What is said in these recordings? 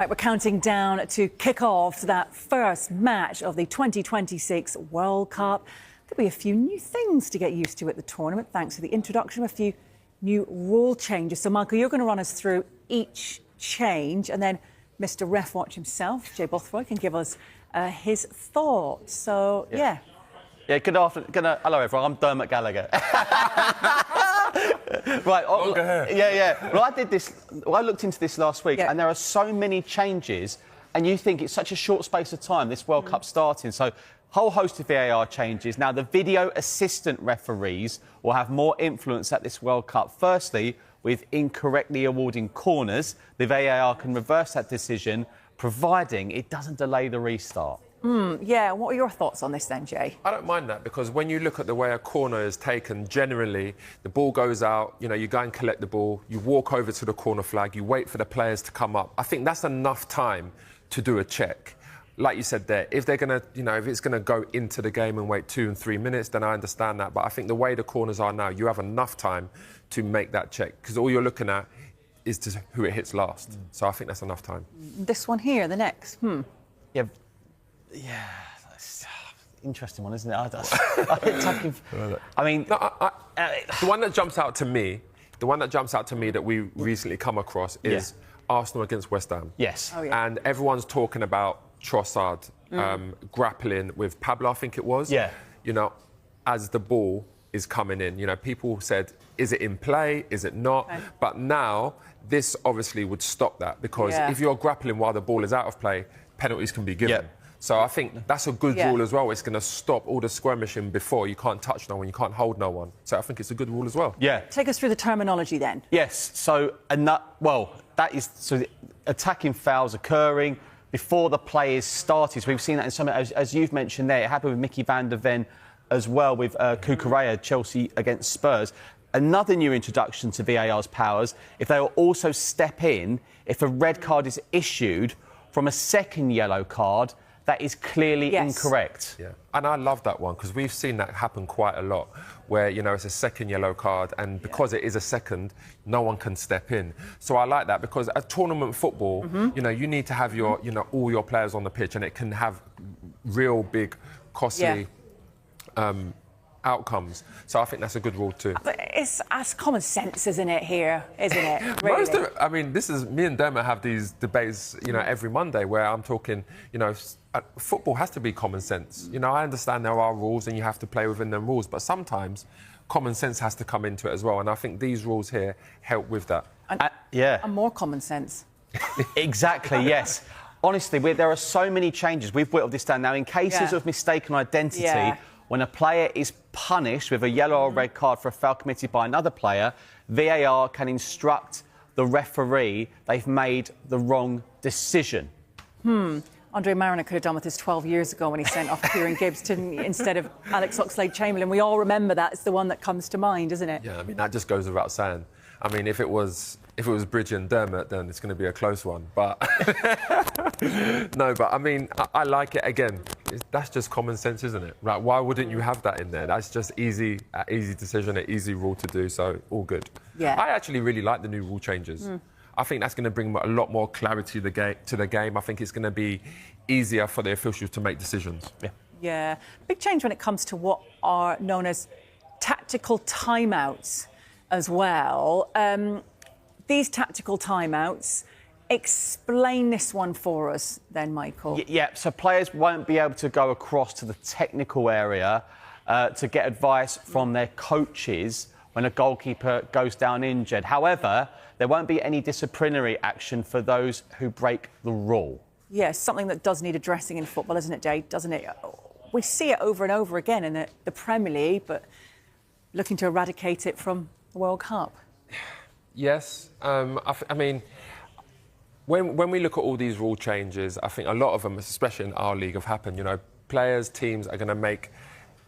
Right, we're counting down to kick off that first match of the 2026 World Cup. There'll be a few new things to get used to at the tournament, thanks to the introduction of a few new rule changes. So, Michael, you're going to run us through each change, and then Mr. Ref Watch himself, Jay Bothroyd, can give us his thoughts. So, yeah. Yeah, good afternoon. Hello, everyone. I'm Dermot Gallagher. Right. Well, I looked into this last week, and there are so many changes, and you think it's such a short space of time, this World Cup starting. So, whole host of VAR changes. Now, the video assistant referees will have more influence at this World Cup. Firstly, with incorrectly awarding corners, the VAR can reverse that decision, providing it doesn't delay the restart. Yeah, what are your thoughts on this then, Jay? I don't mind that, because when you look at the way a corner is taken, generally, the ball goes out, you go and collect the ball, you walk over to the corner flag, you wait for the players to come up. I think that's enough time to do a check. Like you said there, if they're going to, if it's going to go into the game and wait 2 and 3 minutes, then I understand that. But I think the way the corners are now, you have enough time to make that check, because all you're looking at is who it hits last. So I think that's enough time. This one here, the next. Yeah, that's interesting one, isn't it? The one that jumps out to me, that we recently come across is Arsenal against West Ham. Yes. Oh, yeah. And everyone's talking about Trossard grappling with Pablo, I think it was. Yeah. As the ball is coming in. People said, is it in play? Is it not? Okay. But now, this obviously would stop that, because if you're grappling while the ball is out of play, penalties can be given. Yeah. So I think that's a good rule as well. It's going to stop all the skirmishing before. You can't touch no one, you can't hold no one. So I think it's a good rule as well. Yeah. Take us through the terminology then. Yes. So, the attacking fouls occurring before the play is started. So we've seen that in some, as you've mentioned there, it happened with Mickey van der Ven as well with Cucurella, Chelsea against Spurs. Another new introduction to VAR's powers, if they will also step in if a red card is issued from a second yellow card that is clearly incorrect. Yeah, and I love that one, because we've seen that happen quite a lot, where, it's a second yellow card, and because it is a second, no one can step in. So I like that, because at tournament football, you need to have your, all your players on the pitch, and it can have real big, costly outcomes. So I think that's a good rule too. But it's common sense, isn't it, here, isn't it? Really? This is, me and Dermot have these debates, every Monday, where I'm talking, football has to be common sense. I understand there are rules and you have to play within them rules, but sometimes common sense has to come into it as well. And I think these rules here help with that. And more common sense. Exactly, yes. Honestly, there are so many changes. We've whittled this down now. In cases of mistaken identity, when a player is punished with a yellow or red card for a foul committed by another player, VAR can instruct the referee they've made the wrong decision. Andre Marriner could have done with this 12 years ago when he sent off Kieran Gibbs instead of Alex Oxlade-Chamberlain. We all remember that. It's the one that comes to mind, isn't it? Yeah, that just goes without saying. If it was Bridget and Dermot, then it's going to be a close one. But no, but I like it. Again, that's just common sense, isn't it? Right? Why wouldn't you have that in there? That's just easy decision, an easy rule to do. So all good. Yeah. I actually really like the new rule changes. I think that's going to bring a lot more clarity to the game. I think it's going to be easier for the officials to make decisions. Yeah. Big change when it comes to what are known as tactical timeouts as well. These tactical timeouts, explain this one for us then, Michael. Yeah, so players won't be able to go across to the technical area to get advice from their coaches when a goalkeeper goes down injured. However, there won't be any disciplinary action for those who break the rule. Yes, something that does need addressing in football, isn't it, Jay? Doesn't it? We see it over and over again in the Premier League, but looking to eradicate it from the World Cup. Yes. When we look at all these rule changes, I think a lot of them, especially in our league, have happened. Players, teams are going to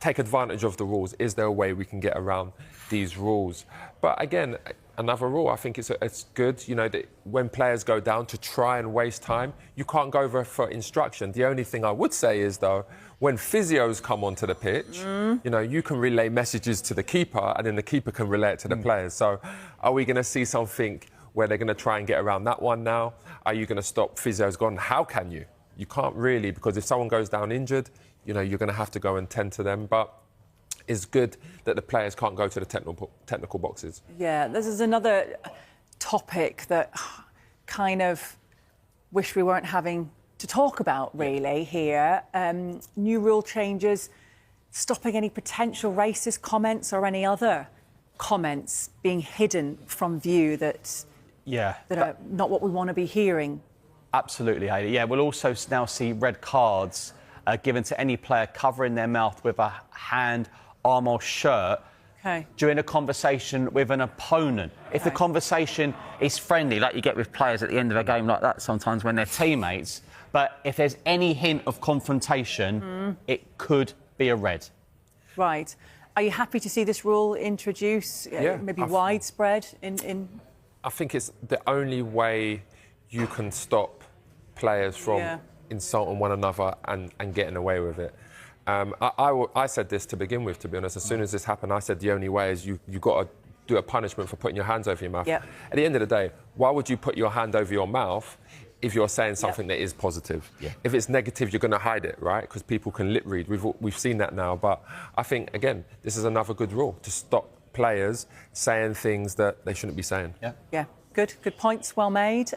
take advantage of the rules. Is there a way we can get around these rules? But again, another rule, I think it's good, that when players go down to try and waste time, you can't go over for instruction. The only thing I would say is, though, when physios come onto the pitch, you can relay messages to the keeper, and then the keeper can relay it to the players. So are we going to see something where they're going to try and get around that one now? Are you going to stop physios gone? How can you? You can't really, because if someone goes down injured, you know, you're going to have to go and tend to them. But it's good that the players can't go to the technical boxes. Yeah, this is another topic that kind of wish we weren't having to talk about, really, here. New rule changes, stopping any potential racist comments or any other comments being hidden from view that are not what we want to be hearing. Absolutely, Hayley. Yeah, we'll also now see red cards given to any player covering their mouth with a hand, arm or shirt during a conversation with an opponent. If the conversation is friendly, like you get with players at the end of a game like that sometimes when they're teammates, but if there's any hint of confrontation, it could be a red. Right. Are you happy to see this rule introduced, maybe widespread in... I think it's the only way you can stop players from insulting one another and getting away with it. I said this to begin with, to be honest. As soon as this happened, I said the only way is you got to do a punishment for putting your hands over your mouth. At the end of the day, why would you put your hand over your mouth if you're saying something that is positive? If it's negative, you're going to hide it, right? Because people can lip read. We've seen that now. But I think, again, this is another good rule to stop players saying things that they shouldn't be saying. Yeah, good points, well made.